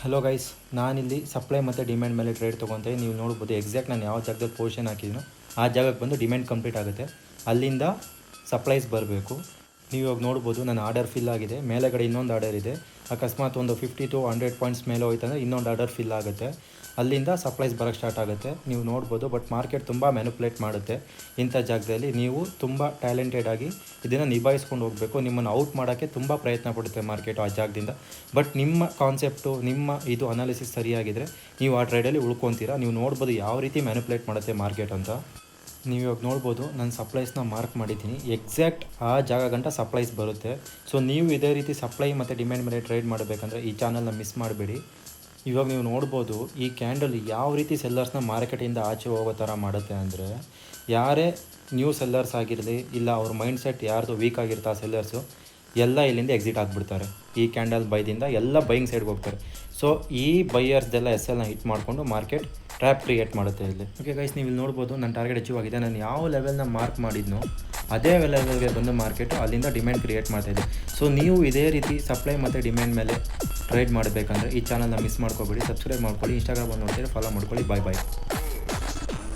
Hello guys, ನಾನಿಲ್ಲಿ supply ಮತ್ತು demand ಮೇಲೆ ಟ್ರೇಡ್ ತೊಗೊತೀನಿ. ನೀವು ನೋಡ್ಬೋದು ಎಕ್ಸಾಕ್ಟ್ ನಾನು ಯಾವ ಜಾಗದಲ್ಲಿ ಪೊಸಿಷನ್ ಹಾಕಿದ್ದೀನೋ ಆ ಜಾಗಕ್ಕೆ ಬಂದು ಡಿಮ್ಯಾಂಡ್ ಕಂಪ್ಲೀಟ್ ಆಗುತ್ತೆ. ಅಲ್ಲಿಂದ ಸಪ್ಲೈಸ್ ಬರಬೇಕು. ನೀವು ಇವಾಗ ನೋಡ್ಬೋದು ನನ್ನ ಆರ್ಡರ್ ಫಿಲ್ ಆಗಿದೆ. ಮೇಲೆಗಡೆ ಇನ್ನೊಂದು ಆರ್ಡರ್ ಇದೆ. ಅಕಸ್ಮಾತ್ ಒಂದು 50 to 100 ಪಾಯಿಂಟ್ಸ್ ಮೇಲೆ ಹೋಯ್ತಂದರೆ ಇನ್ನೊಂದು ಆರ್ಡರ್ ಫಿಲ್ ಆಗುತ್ತೆ. ಅಲ್ಲಿಂದ ಸಪ್ಲೈಸ್ ಬರೋಕ್ಕೆ ಸ್ಟಾರ್ಟ್ ಆಗುತ್ತೆ. ನೀವು ನೋಡ್ಬೋದು. ಬಟ್ ಮಾರ್ಕೆಟ್ ತುಂಬ ಮ್ಯಾನುಪ್ಯುಲೇಟ್ ಮಾಡುತ್ತೆ. ಇಂಥ ಜಾಗದಲ್ಲಿ ನೀವು ತುಂಬ ಟ್ಯಾಲೆಂಟೆಡ್ ಆಗಿ ಇದನ್ನು ನಿಭಾಯಿಸ್ಕೊಂಡು ಹೋಗಬೇಕು. ನಿಮ್ಮನ್ನು ಔಟ್ ಮಾಡೋಕ್ಕೆ ತುಂಬ ಪ್ರಯತ್ನ ಪಡುತ್ತೆ ಮಾರ್ಕೆಟು ಆ ಜಾಗದಿಂದ. ಬಟ್ ನಿಮ್ಮ ಕಾನ್ಸೆಪ್ಟು, ನಿಮ್ಮ ಇದು ಅನಾಲಿಸಿಸ್ ಸರಿಯಾಗಿದ್ದರೆ ನೀವು ಆ ಟ್ರೇಡಲ್ಲಿ ಉಳ್ಕೊತೀರಾ. ನೀವು ನೋಡ್ಬೋದು ಯಾವ ರೀತಿ ಮ್ಯಾನುಪ್ಯುಲೇಟ್ ಮಾಡುತ್ತೆ ಮಾರ್ಕೆಟ್ ಅಂತ. ನೀವು ಇವಾಗ ನೋಡ್ಬೋದು ನಾನು ಸಪ್ಲೈಸ್ನ ಮಾರ್ಕ್ ಮಾಡಿದ್ದೀನಿ. ಎಕ್ಸಾಕ್ಟ್ ಆ ಜಾಗ ಗಂಟ ಸಪ್ಲೈಸ್ ಬರುತ್ತೆ. ಸೊ ನೀವು ಇದೇ ರೀತಿ ಸಪ್ಲೈ ಮತ್ತು ಡಿಮ್ಯಾಂಡ್ ಮೇಲೆ ಟ್ರೇಡ್ ಮಾಡಬೇಕಂದ್ರೆ ಈ ಚಾನಲ್ನ ಮಿಸ್ ಮಾಡಬೇಡಿ. ಇವಾಗ ನೀವು ನೋಡ್ಬೋದು ಈ ಕ್ಯಾಂಡಲ್ ಯಾವ ರೀತಿ ಸೆಲ್ಲರ್ಸ್ನ ಮಾರ್ಕೆಟಿಂದ ಆಚೆ ಹೋಗೋ ಥರ ಮಾಡುತ್ತೆ ಅಂದರೆ, ಯಾರೇ ನ್ಯೂ ಸೆಲ್ಲರ್ಸ್ ಆಗಿರಲಿ ಇಲ್ಲ ಅವ್ರ ಮೈಂಡ್ ಸೆಟ್ ಯಾರ್ದು ವೀಕ್ ಆಗಿರ್ತಾ ಸೆಲ್ಲರ್ಸು ಎಲ್ಲ ಇಲ್ಲಿಂದ ಎಕ್ಸಿಟ್ ಆಗಿಬಿಡ್ತಾರೆ. ಈ ಕ್ಯಾಂಡಲ್ ಬೈದಿಂದ ಎಲ್ಲ ಬೈಯಿಂಗ್ ಸೈಡ್ಗೆ ಹೋಗ್ತಾರೆ. ಸೊ ಈ ಬೈಯರ್ಸ್ದೆಲ್ಲ SLನ ಹಿಟ್ ಮಾಡಿಕೊಂಡು ಮಾರ್ಕೆಟ್ ಟ್ರ್ಯಾಪ್ ಕ್ರಿಯೇಟ್ ಮಾಡುತ್ತೆ ಇಲ್ಲಿ. ಓಕೆ ಗೈಸ್, ನೀವು ಇಲ್ಲಿ ನೋಡ್ಬೋದು ನನ್ನ ಟಾರ್ಗೆಟ್ ಅಚೀವ್ ಆಗಿದೆ. ನಾನು ಯಾವ ಲೆವೆಲ್ನ ಮಾರ್ಕ್ ಮಾಡಿದ್ನೋ ಅದೇ ಲೆವೆಲ್ಗೆ ಬಂದು ಮಾರ್ಕೆಟು ಅಲ್ಲಿಂದ ಡಿಮ್ಯಾಂಡ್ ಕ್ರಿಯೇಟ್ ಮಾಡ್ತಾಯಿದೆ. ಸೊ ನೀವು ಇದೇ ರೀತಿ ಸಪ್ಲೈ ಮತ್ತು ಡಿಮ್ಯಾಂಡ್ ಮೇಲೆ ಟ್ರೇಡ್ ಮಾಡಬೇಕಂದ್ರೆ ಈ ಚಾನಲ್ನ ಮಿಸ್ ಮಾಡ್ಕೊಬೇಡಿ. ಸಬ್ಸ್ಕ್ರೈಬ್ ಮಾಡ್ಕೊಳ್ಳಿ. ಇನ್ಸ್ಟಾಗ್ರಾಮಲ್ಲಿ ನೋಡ್ತೀರಿ, ಫಾಲೋ ಮಾಡ್ಕೊಳ್ಳಿ. ಬಾಯ್ ಬಾಯ್.